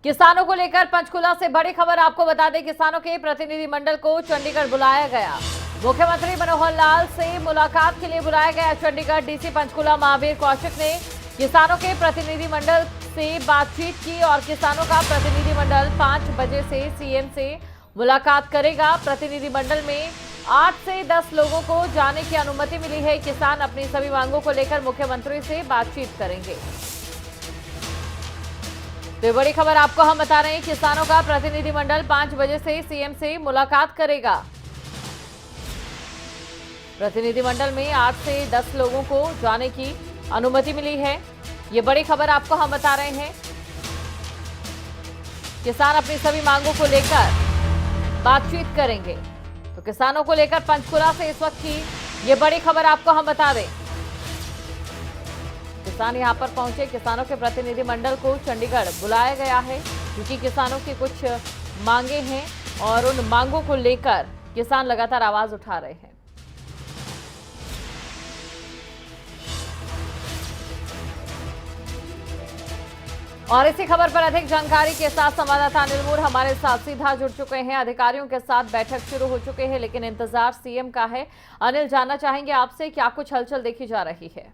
किसानों को लेकर पंचकुला से बड़ी खबर आपको बता दें, किसानों के प्रतिनिधिमंडल को चंडीगढ़ बुलाया गया। मुख्यमंत्री मनोहर लाल से मुलाकात के लिए बुलाया गया चंडीगढ़। डीसी पंचकुला महावीर कौशिक ने किसानों के प्रतिनिधिमंडल से बातचीत की और किसानों का प्रतिनिधिमंडल 5 बजे से सीएम से मुलाकात करेगा। प्रतिनिधिमंडल में 8 से 10 लोगों को जाने की अनुमति मिली है। किसान अपनी सभी मांगों को लेकर मुख्यमंत्री से बातचीत करेंगे। तो बड़ी खबर आपको हम बता रहे हैं, किसानों का प्रतिनिधिमंडल 5 बजे से सीएम से मुलाकात करेगा। प्रतिनिधिमंडल में 8 से 10 लोगों को जाने की अनुमति मिली है। ये बड़ी खबर आपको हम बता रहे हैं। किसान अपनी सभी मांगों को लेकर बातचीत करेंगे। तो किसानों को लेकर पंचकुला से इस वक्त की ये बड़ी खबर आपको हम बता दें। किसान यहां पर पहुंचे, किसानों के प्रतिनिधिमंडल को चंडीगढ़ बुलाया गया है क्योंकि किसानों की कुछ मांगे हैं और उन मांगों को लेकर किसान लगातार आवाज उठा रहे हैं। और इसी खबर पर अधिक जानकारी के साथ संवाददाता अनिल मूर हमारे साथ सीधा जुड़ चुके हैं। अधिकारियों के साथ बैठक शुरू हो चुके हैं लेकिन इंतजार सीएम का है। अनिल, जानना चाहेंगे आपसे क्या कुछ हलचल देखी जा रही है?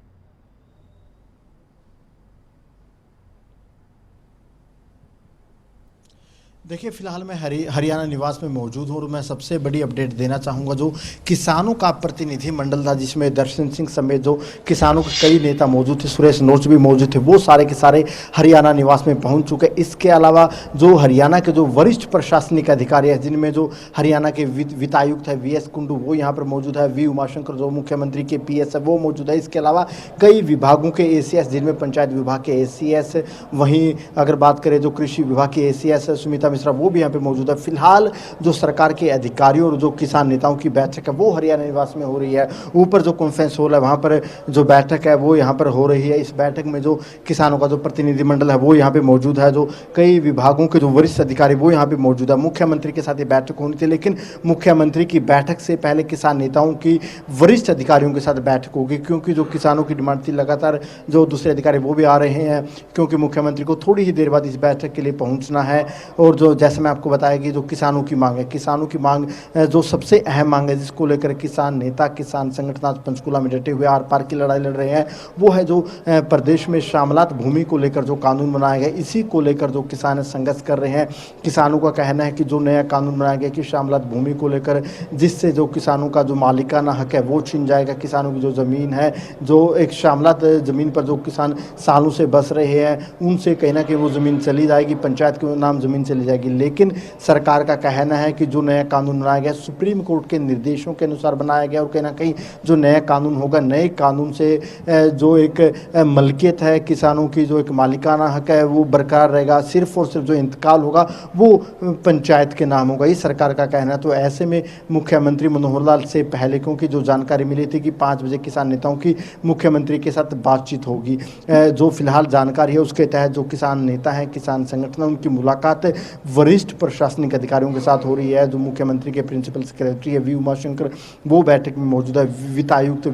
देखिए, फिलहाल मैं हरियाणा निवास में मौजूद हूँ और मैं सबसे बड़ी अपडेट देना चाहूँगा। जो किसानों का प्रतिनिधि मंडल था जिसमें दर्शन सिंह समेत जो किसानों के कई नेता मौजूद थे, सुरेश नोच भी मौजूद थे, वो सारे के सारे हरियाणा निवास में पहुँच चुके। इसके अलावा जो हरियाणा के जो वरिष्ठ प्रशासनिक अधिकारी हैं, जिनमें जो हरियाणा के वित्त आयुक्त है VS कुंडू, वो यहाँ पर मौजूद है। V उमाशंकर जो मुख्यमंत्री के PS है वो मौजूद है। इसके अलावा कई विभागों के ACS, जिनमें पंचायत विभाग के ACS, वहीं अगर बात करें जो कृषि विभाग के ACS है सुमिता मिश्रा, वो भी यहाँ पे मौजूद है। फिलहाल जो सरकार के अधिकारियों और जो किसान नेताओं की बैठक है वो हरियाणा निवास में हो रही है। ऊपर जो कॉन्फ्रेंस हॉल है वहाँ पर जो बैठक है वो यहाँ पर हो रही है। इस बैठक में जो किसानों का जो प्रतिनिधिमंडल है वो यहाँ पे मौजूद है। जो कई विभागों के जो वरिष्ठ अधिकारी वो यहाँ पे मौजूद है। मुख्यमंत्री के साथ ये बैठक होनी थी लेकिन मुख्यमंत्री की बैठक से पहले किसान नेताओं की वरिष्ठ अधिकारियों के साथ बैठक होगी, क्योंकि जो किसानों की डिमांड थी, लगातार जो दूसरे अधिकारी वो भी आ रहे हैं क्योंकि मुख्यमंत्री को थोड़ी ही देर बाद इस बैठक के लिए पहुँचना है। और जो जैसे मैं आपको बताया कि जो किसानों की मांग है, किसानों की मांग जो सबसे अहम मांग है जिसको लेकर किसान नेता, किसान संगठन आज पंचकुला में डटे हुए आर पार की लड़ाई लड़ रहे हैं, वो है जो प्रदेश में शामलात भूमि को लेकर जो कानून बनाया गया, इसी को लेकर जो किसान संघर्ष कर रहे हैं। किसानों का कहना है कि जो नया कानून बनाया गया कि शामलात भूमि को लेकर, जिससे जो किसानों का जो मालिकाना हक है वो छीन जाएगा। किसानों की जो ज़मीन है, जो एक शामलात ज़मीन पर जो किसान सालों से बस रहे हैं, उनसे कहीं ना कहीं वो ज़मीन चली जाएगी, पंचायत के नाम ज़मीन चली जाएगी। लेकिन सरकार का कहना है कि जो नया कानून बनाया गया सुप्रीम कोर्ट के निर्देशों के अनुसार बनाया गया और कहीं ना कहीं जो नया कानून होगा, नए कानून से जो एक मलकियत है किसानों की, जो एक मालिकाना हक है वो बरकरार रहेगा। सिर्फ और सिर्फ जो इंतकाल होगा वो पंचायत के नाम होगा, ये सरकार का कहना है। तो ऐसे में मुख्यमंत्री मनोहर लाल से पहले, क्योंकि जो जानकारी मिली थी कि 5 बजे किसान नेताओं की मुख्यमंत्री के साथ बातचीत होगी, जो फिलहाल जानकारी है उसके तहत जो किसान नेता हैं, किसान संगठन, उनकी मुलाकात वरिष्ठ प्रशासनिक अधिकारियों के साथ हो रही है। जो मुख्यमंत्री के प्रिंसिपल सेक्रेटरी है V उमाशंकर, वो बैठक में मौजूद है। वित्त आयुक्त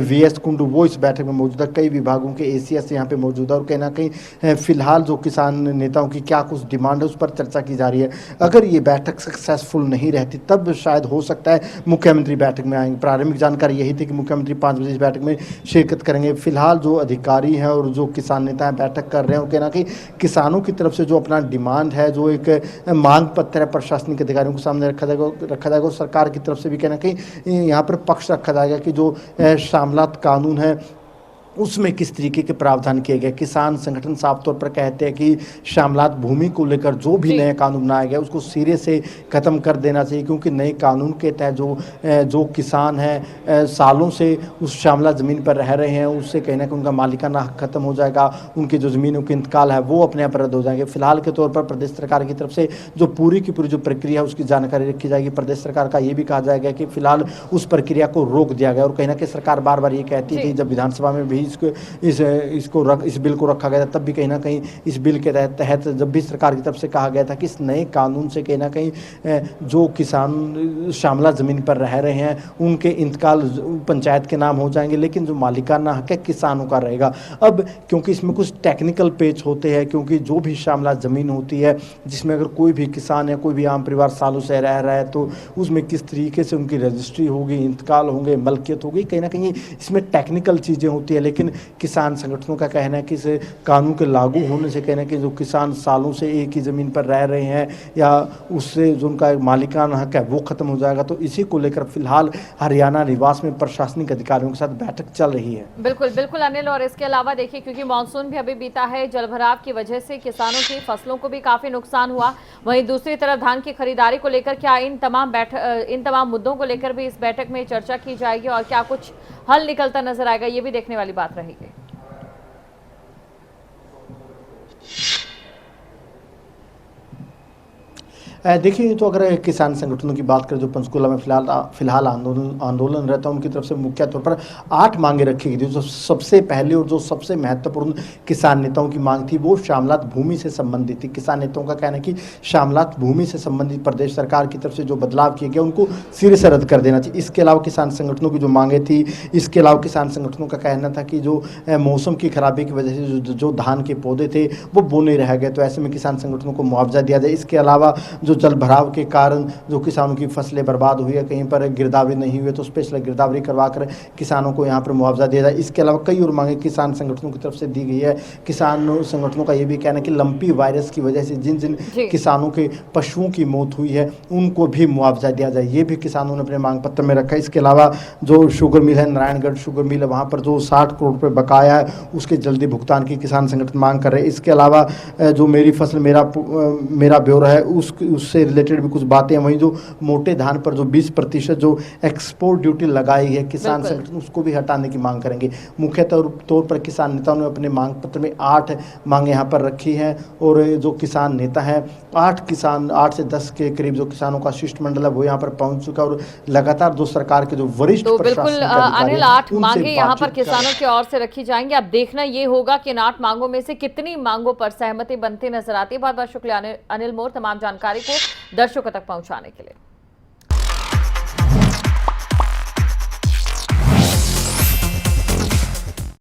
VS कुंडू वो इस बैठक में मौजूद है। कई विभागों के ACS यहाँ पे मौजूद है और कहीं ना कहीं फिलहाल जो किसान नेताओं की क्या कुछ डिमांड है उस पर चर्चा की जा रही है। अगर ये बैठक सक्सेसफुल नहीं रहती तब शायद हो सकता है मुख्यमंत्री बैठक में आएंगे। प्रारंभिक जानकारी यही थी कि मुख्यमंत्री 5 बजे इस बैठक में शिरकत करेंगे। फिलहाल जो अधिकारी हैं और जो किसान नेता हैं बैठक कर रहे हैं और कहीं ना कहीं किसानों की तरफ से जो अपना डिमांड है, जो एक मांग पत्र है, प्रशासनिक अधिकारियों के सामने रखा जाएगा और सरकार की तरफ से भी कहीं ना कहीं यहाँ पर पक्ष रखा जाएगा कि जो शामलात कानून है उसमें किस तरीके के प्रावधान किए गए। किसान संगठन साफ तौर पर कहते हैं कि शामलात भूमि को लेकर जो भी नया कानून बनाया गया उसको सिरे से ख़त्म कर देना चाहिए, क्योंकि नए कानून के तहत जो किसान हैं सालों से उस शामलात ज़मीन पर रह रहे हैं, उससे कहीं ना कहीं उनका मालिकाना हक खत्म हो जाएगा, उनकी जो ज़मीनों की इंतकाल है वो अपने आप रद्द हो जाएंगे। फिलहाल के तौर पर प्रदेश सरकार की तरफ से जो पूरी की पूरी जो प्रक्रिया है उसकी जानकारी रखी जाएगी। प्रदेश सरकार का ये भी कहा जाएगा कि फिलहाल उस प्रक्रिया को रोक दिया गया और कहीं ना कहीं सरकार बार बार ये कहती थी, जब विधानसभा में भी इस बिल को रखा गया था, तब भी कहीं ना कहीं इस बिल के तहत जब भी सरकार की तरफ से कहा गया था कि इस नए कानून से कहीं ना कहीं जो किसान शामला ज़मीन पर रह रहे हैं उनके इंतकाल पंचायत के नाम हो जाएंगे, लेकिन जो मालिकाना हक है किसानों का रहेगा। अब क्योंकि इसमें कुछ टेक्निकल पेच होते हैं, क्योंकि जो भी शामला ज़मीन होती है जिसमें अगर कोई भी किसान या कोई भी आम परिवार सालों से रह रहा है तो उसमें किस तरीके से उनकी रजिस्ट्री होगी, इंतकाल होंगे, मलकियत होगी, कहीं ना कहीं इसमें टेक्निकल चीज़ें होती है। लेकिन किसान संगठनों का कहना है कि इस कानून के लागू होने से कहना है कि जो किसान सालों से एक ही ज़मीन पर रह रहे हैं या उससे जो उनका मालिकाना हक है वो ख़त्म हो जाएगा। तो इसी को लेकर फिलहाल हरियाणा निवास में प्रशासनिक अधिकारियों के साथ बैठक चल रही है। बिल्कुल बिल्कुल अनिल, और इसके अलावा देखिए क्योंकि मानसून भी अभी बीता है, जलभराव की वजह से किसानों की फसलों को भी काफी नुकसान हुआ। वहीं दूसरी तरफ धान की खरीदारी को लेकर क्या इन तमाम मुद्दों को लेकर भी इस बैठक में चर्चा की जाएगी और क्या कुछ हल निकलता नजर आएगा, ये भी देखने वाली बात रहेगी। देखिए, तो अगर किसान संगठनों की बात करें जो पंचकूला में फिलहाल आंदोलन रहता है, उनकी तरफ से मुख्य तौर पर 8 मांगे रखी गई थी। जो सबसे पहले और जो सबसे महत्वपूर्ण किसान नेताओं की मांग थी वो शामलात भूमि से संबंधित थी। किसान नेताओं का कहना है कि शामलात भूमि से संबंधित प्रदेश सरकार की तरफ से जो बदलाव किए गए उनको सिरे से रद्द कर देना चाहिए। इसके अलावा किसान संगठनों की जो मांगे थी, इसके अलावा किसान संगठनों का कहना था कि जो मौसम की खराबी की वजह से जो धान के पौधे थे वो बोने रह गए, तो ऐसे में किसान संगठनों को मुआवजा दिया जाए। इसके अलावा जो जल भराव के कारण जो किसानों की फसलें बर्बाद हुई है, कहीं पर गिरदावरी नहीं हुई तो स्पेशल गिरदावरी करवा कर किसानों को यहाँ पर मुआवजा दिया जाए। इसके अलावा कई और मांगे किसान संगठनों की तरफ से दी गई है। किसान संगठनों का ये भी कहना है कि लंपी वायरस की वजह से जिन जिन किसानों के पशुओं की मौत हुई है उनको भी मुआवजा दिया जाए, ये भी किसानों ने अपने मांग पत्र में रखा है। इसके अलावा जो शुगर मिल है, नारायणगढ़ शुगर मिल है, वहाँ पर जो 60 करोड़ रुपये बकाया है उसके जल्दी भुगतान की किसान संगठन मांग कर रहे हैं। इसके अलावा जो मेरी फसल मेरा ब्यौरा है उससे रिलेटेड भी कुछ बातें हैं। वहीं जो मोटे धान पर जो 20% जो एक्सपोर्ट ड्यूटी लगाई है किसान संगठन उसको भी हटाने की मांग करेंगे। मुख्य तौर पर किसान नेताओं ने अपने मांग पत्र में 8 मांगे यहाँ पर रखी हैं और जो किसान नेता हैं 8 से 10 के करीब जो किसानों का शिष्टमंडल है वो यहाँ पर पहुंच चुका और लगातार जो सरकार के जो वरिष्ठ तो बिल्कुल अनिल 8 मांगे यहाँ पर किसानों की ओर से रखी जाएंगी। अब देखना ये होगा कि इन 8 मांगों में से कितनी मांगों पर सहमति बनती नजर आती है। बहुत बहुत शुक्रिया अनिल मोर तमाम जानकारी को दर्शकों तक पहुंचाने के लिए।